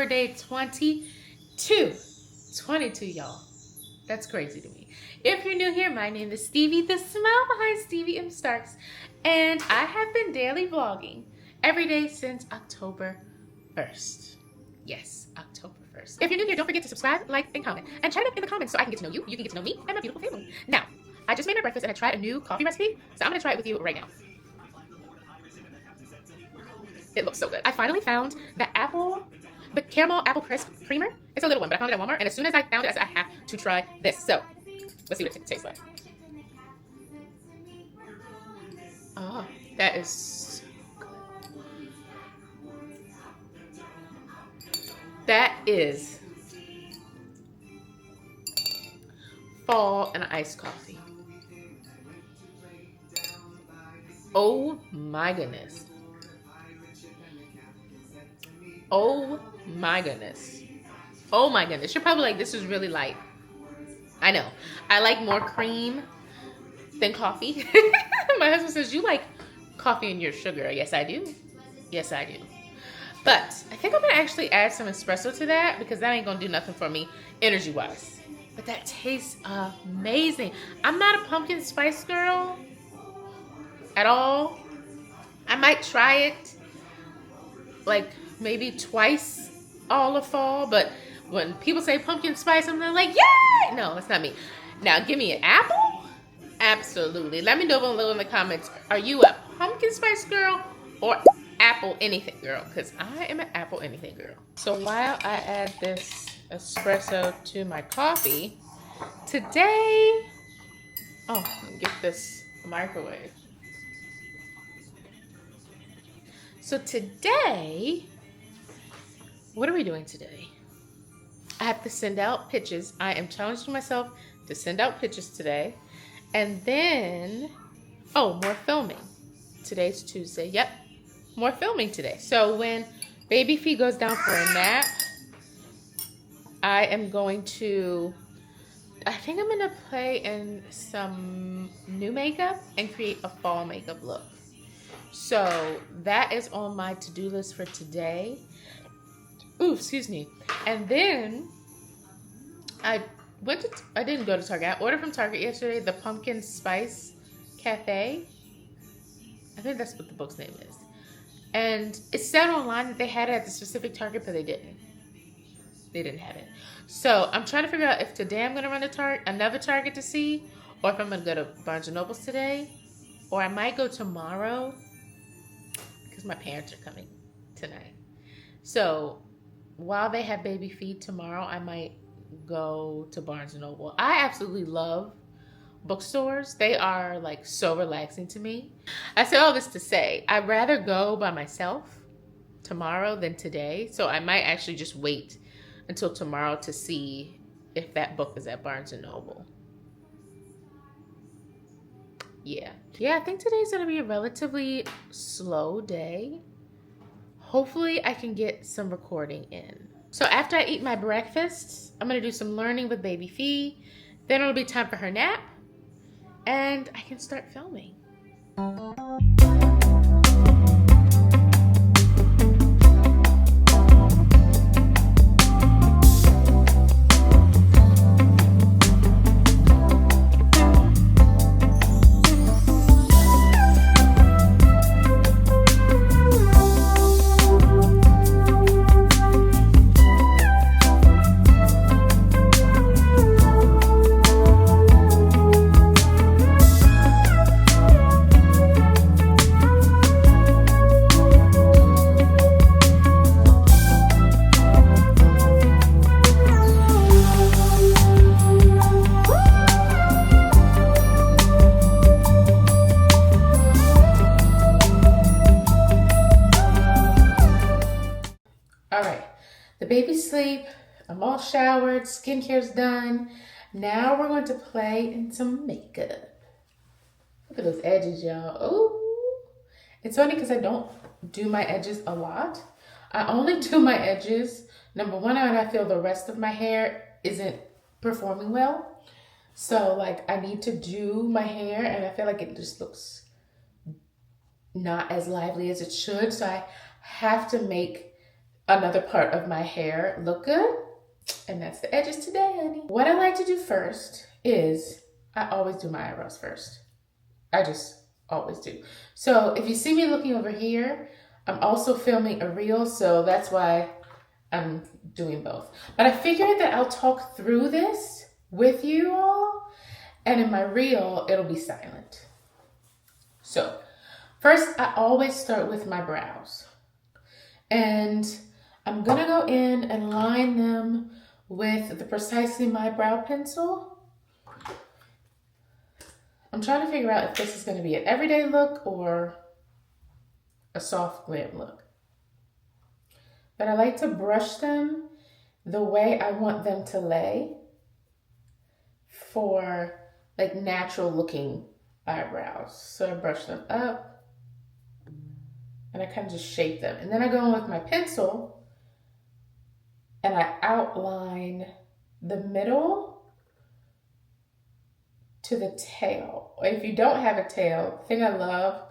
Vlogtober day 22. 22, y'all. That's crazy to me. If you're new here, my name is Stevie, the smile behind StevieMStarks, and I have been daily vlogging every day since October 1st. Yes, October 1st. If you're new here, don't forget to subscribe, like, and comment. And chat up in the comments so I can get to know you, you can get to know me, and my beautiful family. Now, I just made my breakfast and I tried a new coffee recipe, so I'm going to try it with you right now. It looks so good. I finally found the caramel apple crisp creamer. It's a little one, but I found it at Walmart. And as soon as I found it, I said, I have to try this. So, let's see what it tastes like. Oh, that is good. That is fall and iced coffee. Oh my goodness. Oh my goodness. Oh my goodness. You're probably like, this is really light. I know. I like more cream than coffee. My husband says, you like coffee and your sugar. Yes, I do. Yes, I do. But I think I'm going to actually add some espresso to that because that ain't going to do nothing for me energy-wise. But that tastes amazing. I'm not a pumpkin spice girl at all. I might try it like maybe twice all of fall, but when people say pumpkin spice, I'm like, yay! No, that's not me. Now, give me an apple? Absolutely. Let me know below in the comments, are you a pumpkin spice girl or apple anything girl? Because I am an apple anything girl. So while I add this espresso to my coffee, today, oh, let me get this microwave. So today, what are we doing today? I have to send out pitches. I am challenging myself to send out pitches today. And then, oh, more filming. Today's Tuesday. Yep, more filming today. So when baby Fee goes down for a nap, I am going to, I think I'm going to play in some new makeup and create a fall makeup look. So that is on my to-do list for today. Ooh, excuse me. And then I didn't go to Target. I ordered from Target yesterday the Pumpkin Spice Cafe. I think that's what the book's name is. And it said online that they had it at the specific Target, but they didn't. They didn't have it. So I'm trying to figure out if today I'm going to run to another Target to see, or if I'm going to go to Barnes & Noble's today, or I might go tomorrow because my parents are coming tonight. So while they have baby feed tomorrow, I might go to Barnes & Noble. I absolutely love bookstores. They are like so relaxing to me. I say all this to say, I'd rather go by myself tomorrow than today. So I might actually just wait until tomorrow to see if that book is at Barnes & Noble. Yeah, I think today's gonna be a relatively slow day. Hopefully I can get some recording in. So after I eat my breakfast, I'm gonna do some learning with baby Fee. Then it'll be time for her nap and I can start filming. The baby's asleep, I'm all showered, skincare's done. Now we're going to play in some makeup. Look at those edges, y'all. Oh, it's funny because I don't do my edges a lot. I only do my edges, number one, when I feel the rest of my hair isn't performing well. So like I need to do my hair and I feel like it just looks not as lively as it should. So I have to make another part of my hair look good. And that's the edges today, honey. What I like to do first is I always do my eyebrows first. I just always do. So if you see me looking over here, I'm also filming a reel, so that's why I'm doing both. But I figured that I'll talk through this with you all, and in my reel, it'll be silent. So first, I always start with my brows. And I'm gonna go in and line them with the Precisely My Brow Pencil. I'm trying to figure out if this is gonna be an everyday look or a soft glam look. But I like to brush them the way I want them to lay for like natural looking eyebrows. So I brush them up and I kind of just shape them. And then I go in with my pencil and I outline the middle to the tail. If you don't have a tail, the thing I love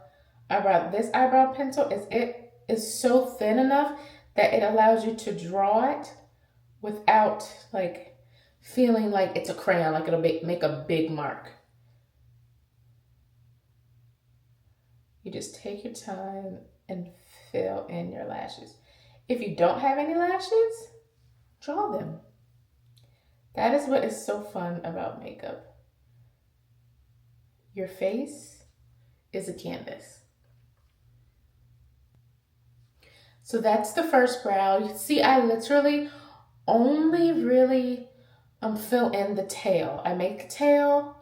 about this eyebrow pencil is it is so thin enough that it allows you to draw it without like feeling like it's a crayon, like it'll make a big mark. You just take your time and fill in your lashes. If you don't have any lashes, draw them. That is what is so fun about makeup. Your face is a canvas. So that's the first brow. You see, I literally only really fill in the tail. I make the tail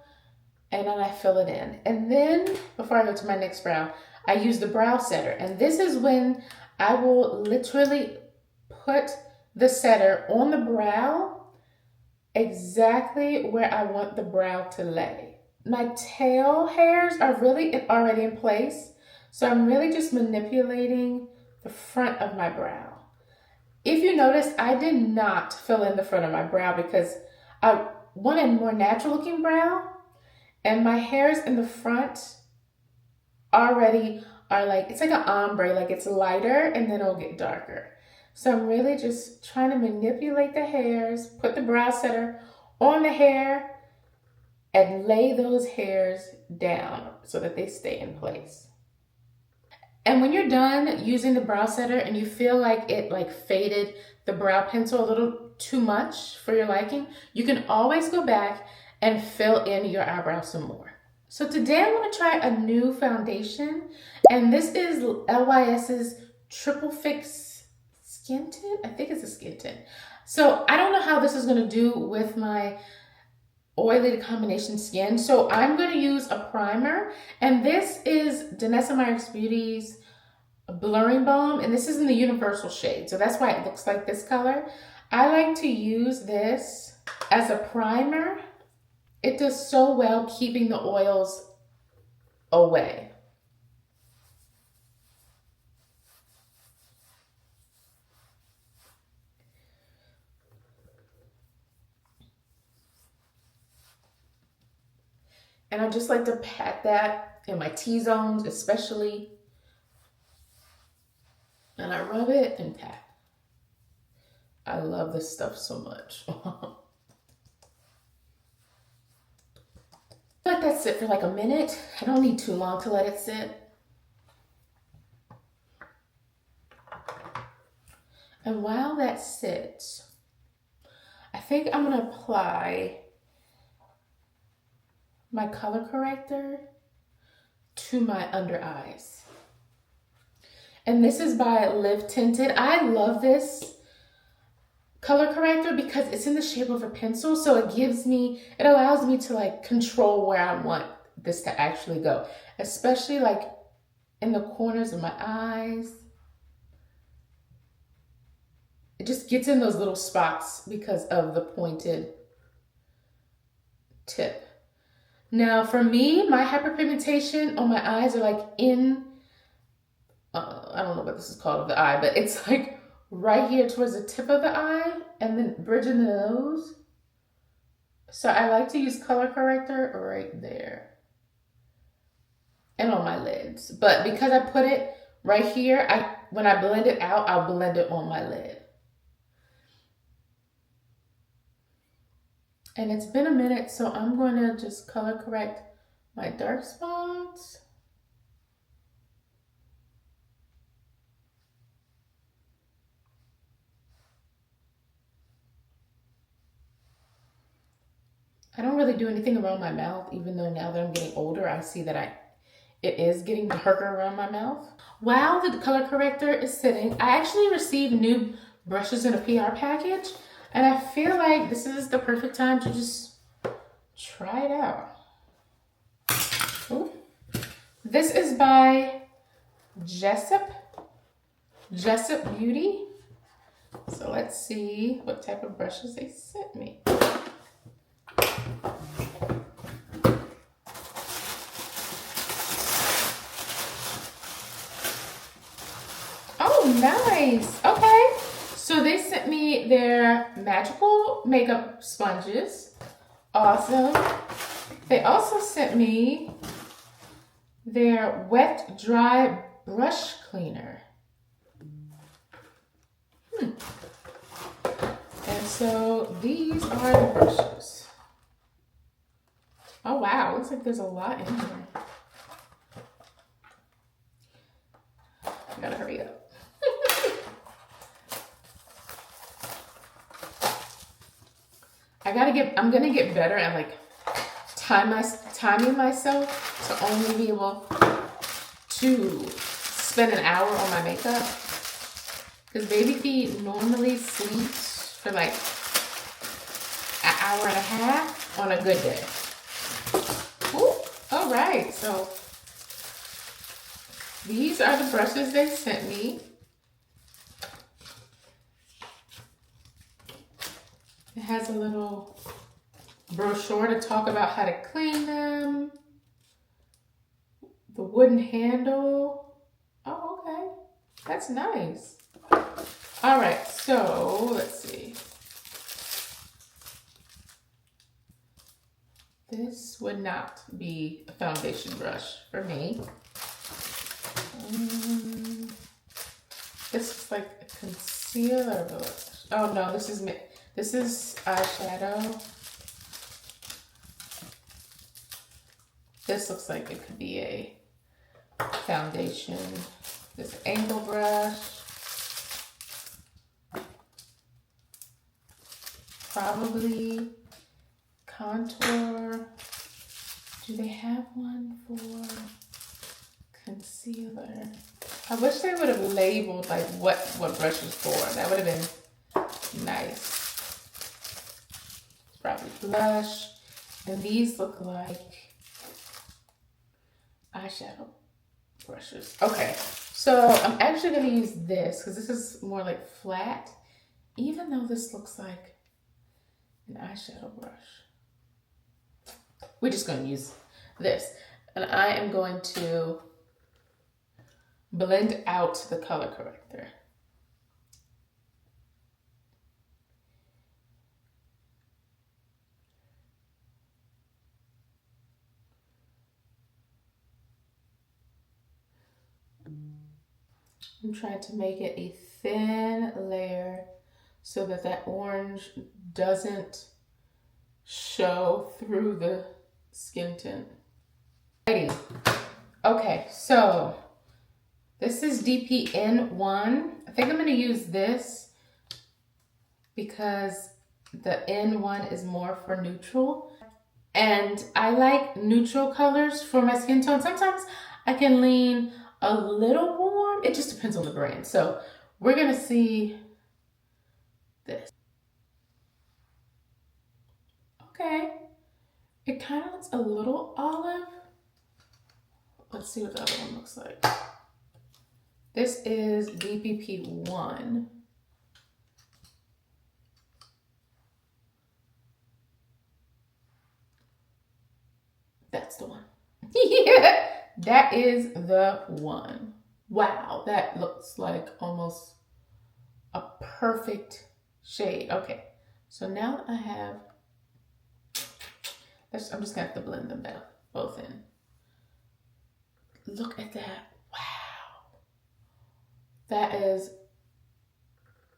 and then I fill it in. And then before I go to my next brow, I use the brow setter. And this is when I will literally put the setter on the brow exactly where I want the brow to lay. My tail hairs are really already in place. So I'm really just manipulating the front of my brow. If you notice, I did not fill in the front of my brow because I wanted more natural looking brow, and my hairs in the front already are like, it's like an ombre, like it's lighter and then it'll get darker. So I'm really just trying to manipulate the hairs, put the brow setter on the hair and lay those hairs down so that they stay in place. And when you're done using the brow setter and you feel like it like faded the brow pencil a little too much for your liking, you can always go back and fill in your eyebrow some more. So today I'm going to try a new foundation, and this is LYS's Triple Fix Skin Tint. I think it's a skin tint. So I don't know how this is going to do with my oily to combination skin. So I'm going to use a primer, and this is Danessa Meyers Beauty's Blurring Balm, and this is in the universal shade. So that's why it looks like this color. I like to use this as a primer. It does so well keeping the oils away. And I just like to pat that in my T-zones especially. And I rub it and pat. I love this stuff so much. Let that sit for like a minute. I don't need too long to let it sit. And while that sits, I think I'm going to apply my color corrector to my under eyes. And this is by Live Tinted. I love this color corrector because it's in the shape of a pencil. So it allows me to like control where I want this to actually go, especially like in the corners of my eyes. It just gets in those little spots because of the pointed tip. Now for me, my hyperpigmentation on my eyes are like I don't know what this is called of the eye, but it's like right here towards the tip of the eye and then bridging the nose. So I like to use color corrector right there and on my lids. But because I put it right here, when I blend it out, I'll blend it on my lid. And it's been a minute, so I'm going to just color correct my dark spots. I don't really do anything around my mouth, even though now that I'm getting older, I see that it is getting darker around my mouth. While the color corrector is sitting, I actually received new brushes in a PR package, and I feel like this is the perfect time to just try it out. Ooh. This is by Jessup Beauty. So let's see what type of brushes they sent me. Oh, nice. Okay. So they sent me their magical makeup sponges. Awesome. They also sent me their wet dry brush cleaner. And so these are the brushes. Oh wow, looks like there's a lot in here. I gotta hurry up. I'm gonna get better at like timing myself to only be able to spend an hour on my makeup. Because baby feet normally sleeps for like an hour and a half on a good day. Ooh, all right, so these are the brushes they sent me. It has a little brochure to talk about how to clean them. The wooden handle. Oh, okay. That's nice. All right, so let's see. This would not be a foundation brush for me. This is like a concealer brush. Oh no, this is eyeshadow. This looks like it could be a foundation. This angle brush. Probably contour. Do they have one for concealer? I wish they would have labeled like what brush is for. That would have been nice. Probably blush. And these look like eyeshadow brushes. Okay, so I'm actually gonna use this because this is more like flat, even though this looks like an eyeshadow brush. We're just gonna use this. And I am going to blend out the color corrector. I'm trying to make it a thin layer so that that orange doesn't show through the skin tint. Okay, so this is DP-N1. I think I'm gonna use this because the N1 is more for neutral. And I like neutral colors for my skin tone. Sometimes I can lean a little warm. It just depends on the brand. So we're gonna see this. Okay, it kind of looks a little olive. Let's see what the other one looks like. This is DPP1. That's the one. Yeah, that is the one. Wow, that looks like almost a perfect shade. Okay, so now that I have, I'm just gonna have to blend them both in. Look at that. Wow. That is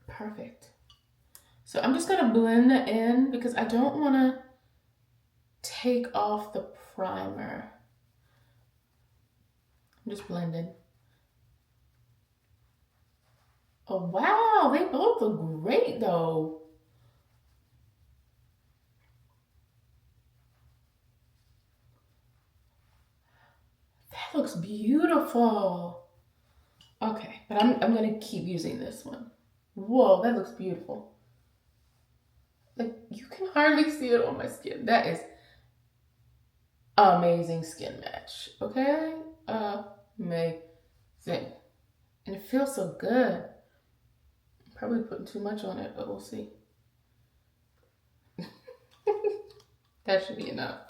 perfect. So I'm just gonna blend that in because I don't wanna take off the primer. I'm just blending. Oh wow, they both look great though. That looks beautiful. Okay, but I'm gonna keep using this one. Whoa, that looks beautiful. Like, you can hardly see it on my skin. That is amazing skin match, okay? Amazing. And it feels so good. I'm probably putting too much on it, but we'll see. That should be enough.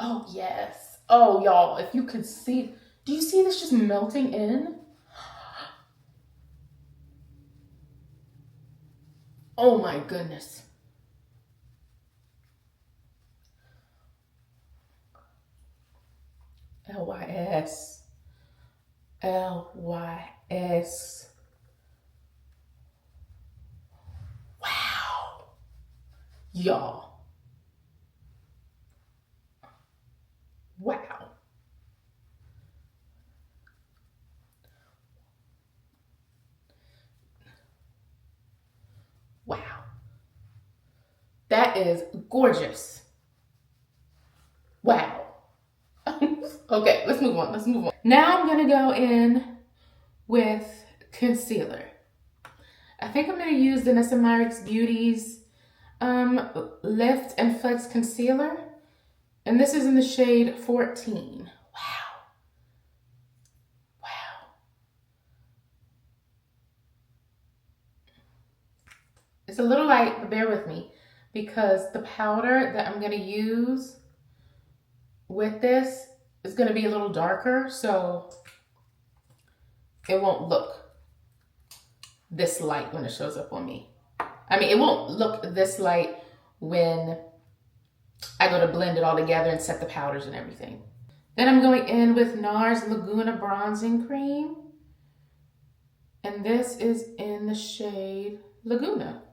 Oh, yes. Oh, y'all, if you could see, do you see this just melting in? Oh my goodness. L-Y-S. L-Y-S. Wow. Y'all. Wow. Wow. That is gorgeous. Wow. Okay, let's move on. Let's move on. Now I'm going to go in with concealer. I think I'm going to use the StevieMStarks Beauty's Lift and Flex Concealer. And this is in the shade 14. Wow. Wow. It's a little light, but bear with me, because the powder that I'm going to use with this is going to be a little darker, so it won't look this light when it shows up on me. I mean, it won't look this light when I go to blend it all together and set the powders and everything. Then I'm going in with NARS Laguna Bronzing Cream. And this is in the shade Laguna.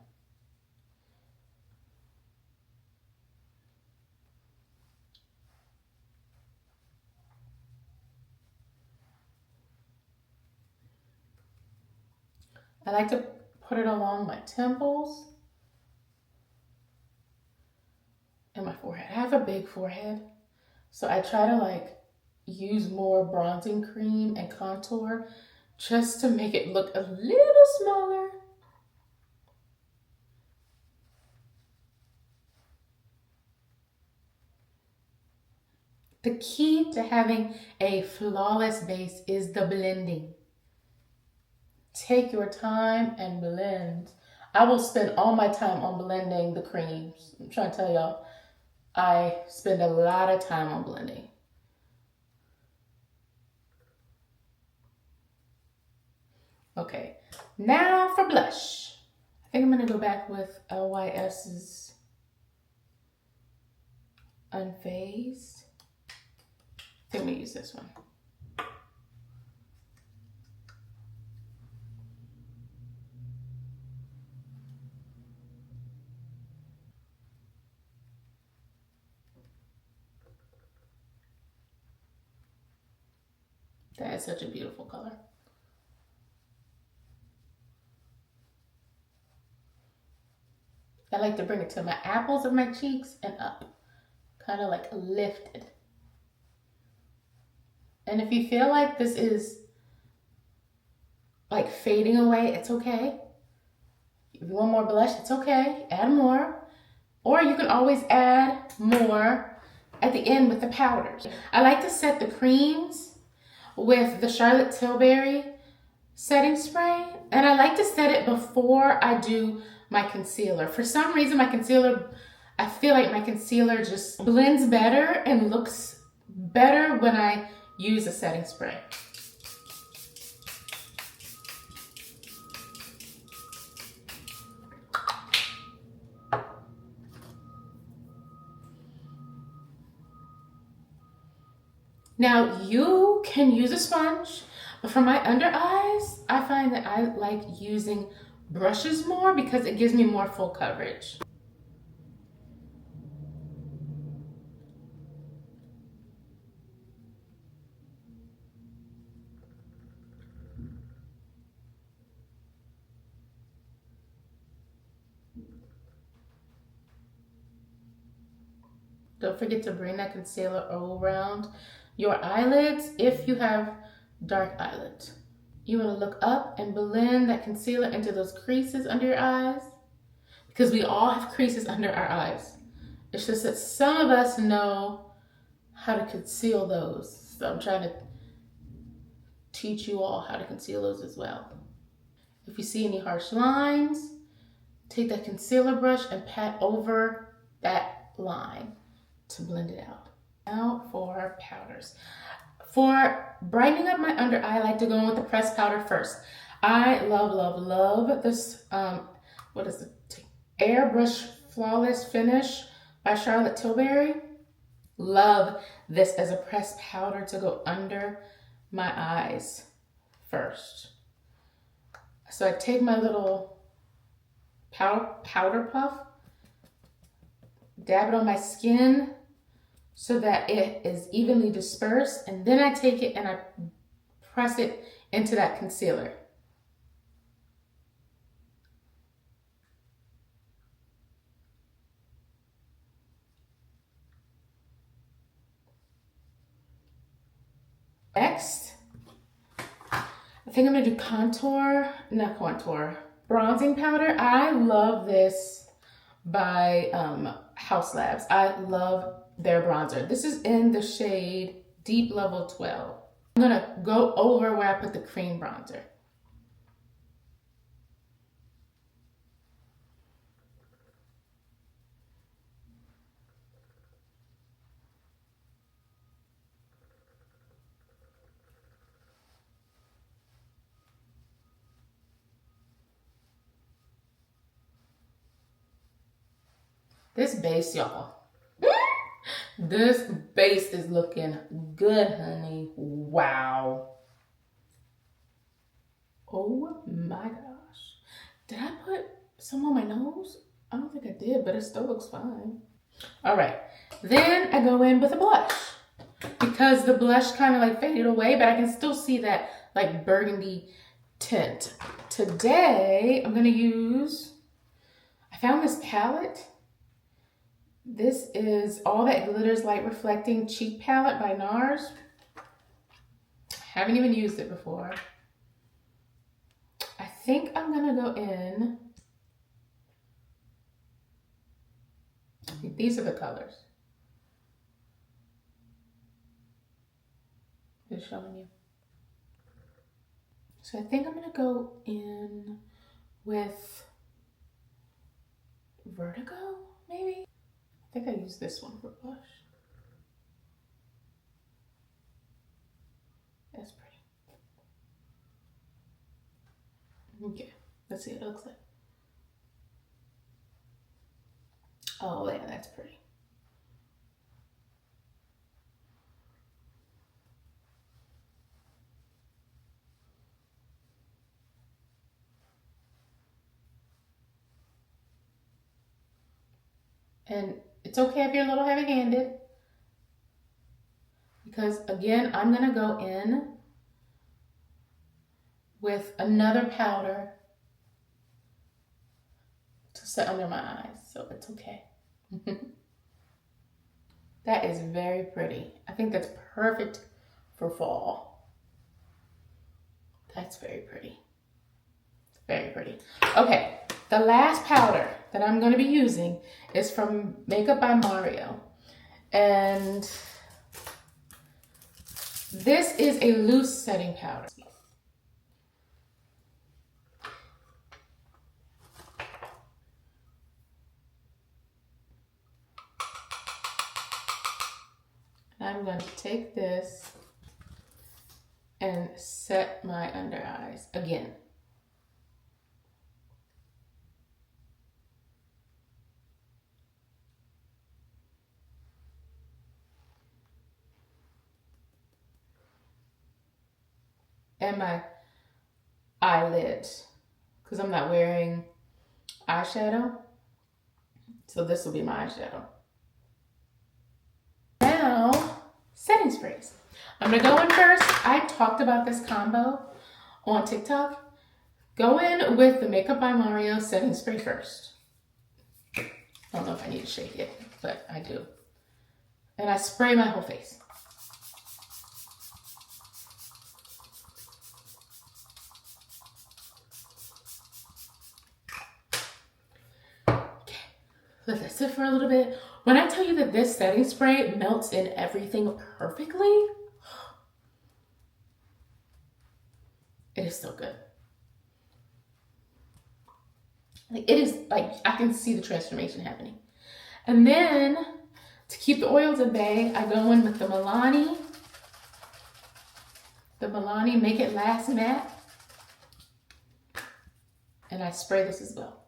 I like to put it along my temples and my forehead. I have a big forehead, so I try to like use more bronzing cream and contour just to make it look a little smaller. The key to having a flawless base is the blending. Take your time and blend. I will spend all my time on blending the creams. I'm trying to tell y'all, I spend a lot of time on blending. Okay, now for blush. I think I'm gonna go back with LYS's Unfazed. I think I'm gonna use this one. That is such a beautiful color. I like to bring it to my apples of my cheeks and up, kind of like lifted. And if you feel like this is like fading away, it's okay. If you want more blush, it's okay, add more. Or you can always add more at the end with the powders. I like to set the creams with the Charlotte Tilbury setting spray, and I like to set it before I do my concealer. For some reason, I feel like my concealer just blends better and looks better when I use a setting spray. Now you can use a sponge, but for my under eyes, I find that I like using brushes more because it gives me more full coverage. Don't forget to bring that concealer around your eyelids if you have dark eyelids. You want to look up and blend that concealer into those creases under your eyes, because we all have creases under our eyes. It's just that some of us know how to conceal those. So I'm trying to teach you all how to conceal those as well. If you see any harsh lines, take that concealer brush and pat over that line to blend it out. Now for powders. For brightening up my under eye, I like to go in with the pressed powder first. I love this, what is it? Airbrush Flawless Finish by Charlotte Tilbury. Love this as a pressed powder to go under my eyes first. So I take my little powder puff, dab it on my skin so that it is evenly dispersed, and then I take it and I press it into that concealer. Next, I think I'm gonna do bronzing powder. I love this by House Labs. I love their bronzer. This is in the shade Deep Level 12. I'm gonna go over where I put the cream bronzer. This base, y'all. This base is looking good, honey. Wow. Oh my gosh. Did I put some on my nose? I don't think I did, but it still looks fine. All right. Then I go in with a blush because the blush kind of like faded away, but I can still see that like burgundy tint. Today, I'm going to use, I found this palette. This is All That Glitters Light Reflecting Cheek Palette by NARS. Haven't even used it before. I think I'm gonna go in. These are the colors. Just showing you. So I think I'm gonna go in with Vertigo, maybe? I think I used this one for blush. That's pretty. Okay, let's see what it looks like. Oh yeah, that's pretty. And it's okay if you're a little heavy-handed, because again, I'm gonna go in with another powder to set under my eyes, so it's okay. That is very pretty. I think that's perfect for fall. That's very pretty. Very pretty. Okay, the last powder that I'm going to be using is from Makeup by Mario. And this is a loose setting powder. I'm going to take this and set my under eyes again. and my eyelid because I'm not wearing eyeshadow. So this will be my eyeshadow. Now, setting sprays. I'm gonna go in first. I talked about this combo on TikTok. Go in with the Makeup by Mario setting spray first. I don't know if I need to shake it, but I do. And I spray my whole face. Okay, let that sit for a little bit. When I tell you that this setting spray melts in everything perfectly, it is so good. Like, it is like, I can see the transformation happening. And then to keep the oils at bay, I go in with the Milani Make It Last Matte. And I spray this as well.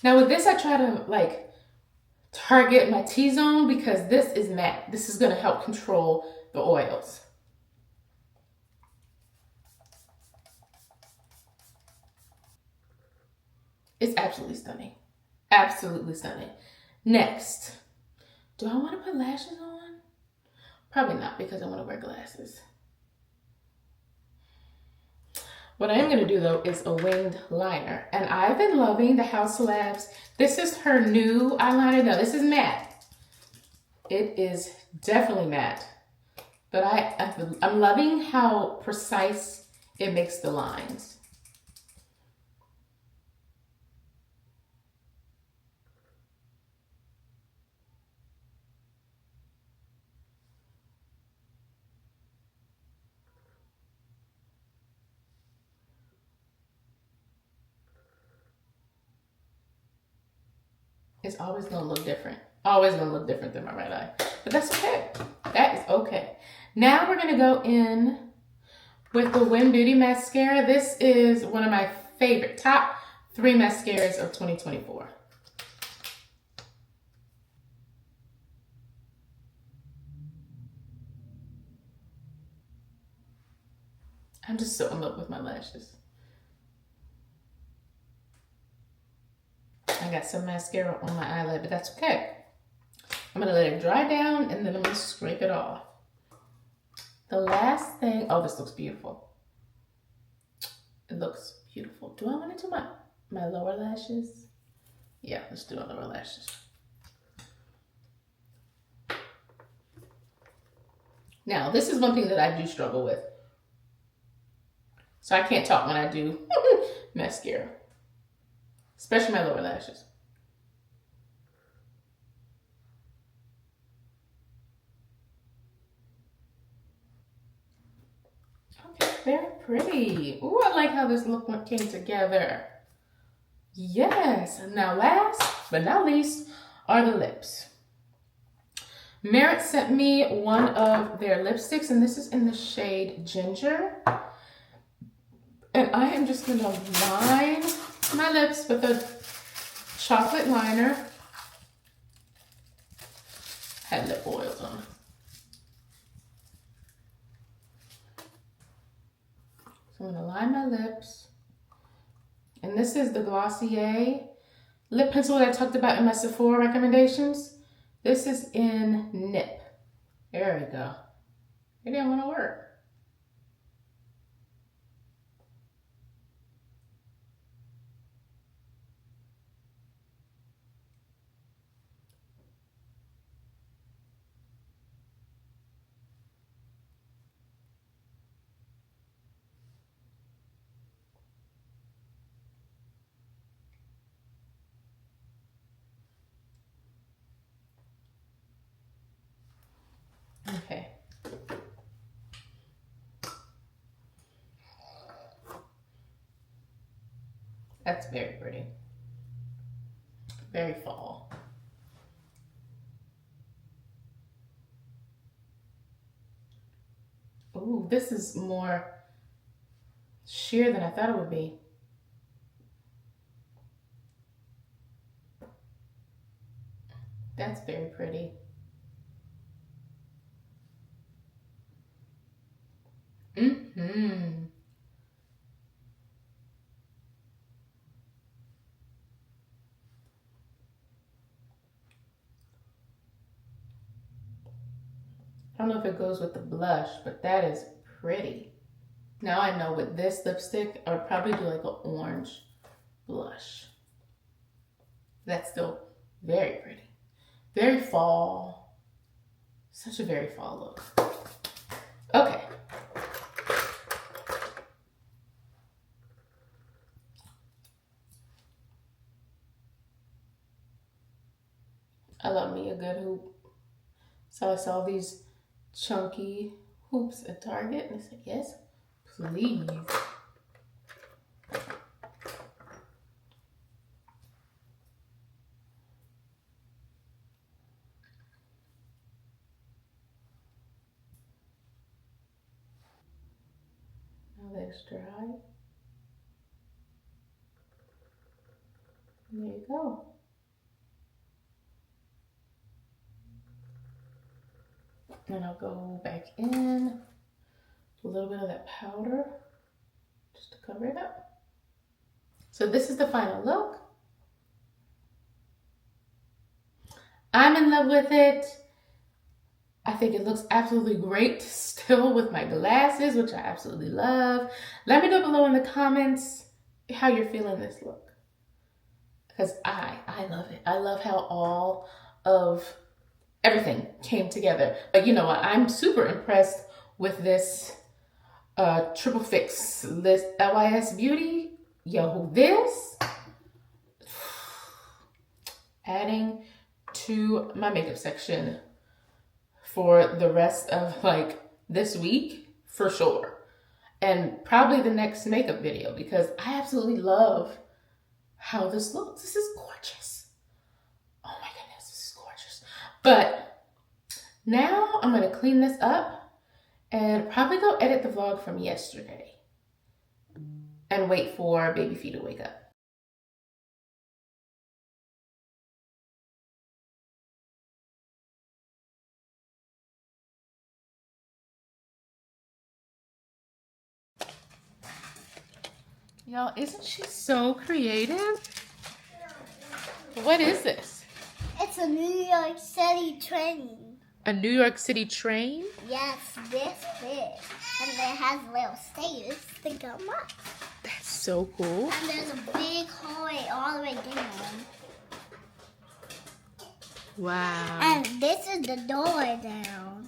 Now with this, I try to like target my T-zone because this is matte. This is going to help control the oils. It's absolutely stunning. Absolutely stunning. Next, do I want to put lashes on? Probably not because I want to wear glasses. What I am going to do though is a winged liner. And I've been loving the House Labs. This is her new eyeliner. Now this is matte. It is definitely matte. But I'm loving how precise it makes the lines. It's always gonna look different. Always gonna look different than my right eye. But that's okay. That is okay. Now we're gonna go in with the Win Beauty Mascara. This is one of my favorite top 3 mascaras of 2024. I'm just so in love with my lashes. I got some mascara on my eyelid, but that's okay. I'm gonna let it dry down and then I'm gonna scrape it off. The last thing, oh, this looks beautiful. It looks beautiful. Do I want to do my lower lashes? Yeah, let's do our lower lashes. Now, this is one thing that I do struggle with. So I can't talk when I do mascara. Especially my lower lashes. Okay, very pretty. Ooh, I like how this look came together. Yes, now last but not least are the lips. Merit sent me one of their lipsticks, and this is in the shade Ginger. And I am just gonna line my lips with a chocolate liner. Had lip oils on. So I'm gonna line my lips. And this is the Glossier lip pencil that I talked about in my Sephora recommendations. This is in Nip. There we go. It didn't want to work. Okay. That's very pretty. Very fall. Ooh, this is more sheer than I thought it would be. That's very pretty. Mm-hmm. I don't know if it goes with the blush, but that is pretty. Now I know with this lipstick, I would probably do like an orange blush. That's still very pretty. Very fall. Such a very fall look. Okay. I love me a good hoop. So I saw these chunky hoops at Target and I said, yes, please. Now that it's dry. And there you go. And I'll go back in a little bit of that powder just to cover it up. So this is the final look. I'm in love with it. I think it looks absolutely great still with my glasses, which I absolutely love. Let me know below in the comments how you're feeling this look. Because I love it. I love how all of everything came together. But you know what? I'm super impressed with this Triple Fix LYS Beauty. Yo, this adding to my makeup section for the rest of like this week for sure. And probably the next makeup video because I absolutely love how this looks. This is gorgeous. Oh my goodness, this is gorgeous. But now I'm gonna clean this up and probably go edit the vlog from yesterday and wait for baby Fee to wake up. Y'all, isn't she so creative? What is this? It's a New York City train. A New York City train? Yes, this big. And it has little stairs to go up. That's so cool. And there's a big hallway all the way down. Wow. And this is the door down.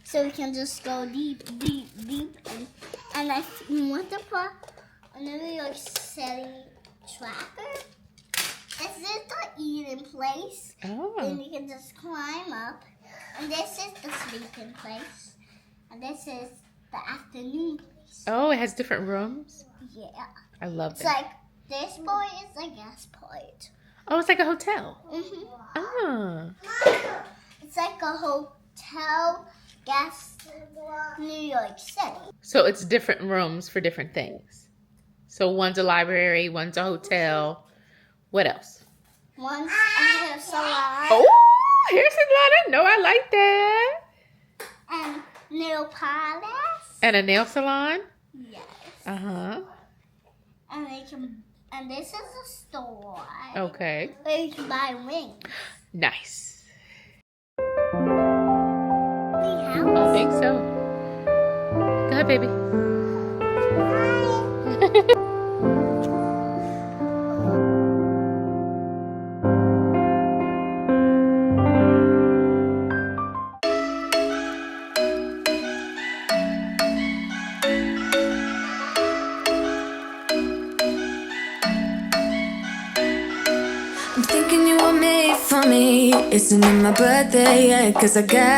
So we can just go deep, deep, deep. And I want to put a New York City tracker. This is the eating place. Oh. And you can just climb up. And this is the sleeping place. And this is the afternoon place. Oh, it has different rooms? Yeah. I love It's it. like this part is the guest part. Oh, it's like a hotel. Mm-hmm. Oh. It's like a hotel guest New York City. So it's different rooms for different things. So one's a library, one's a hotel. What else? One's a hair salon. Oh, hair salon. No, I like that. And nail polish. And a nail salon? Yes. Uh-huh. And this is a store. Okay. Where you can buy rings. Nice. House. I think so. Go ahead, baby. I'm thinking you were made for me. Isn't it my birthday yet? 'Cause I got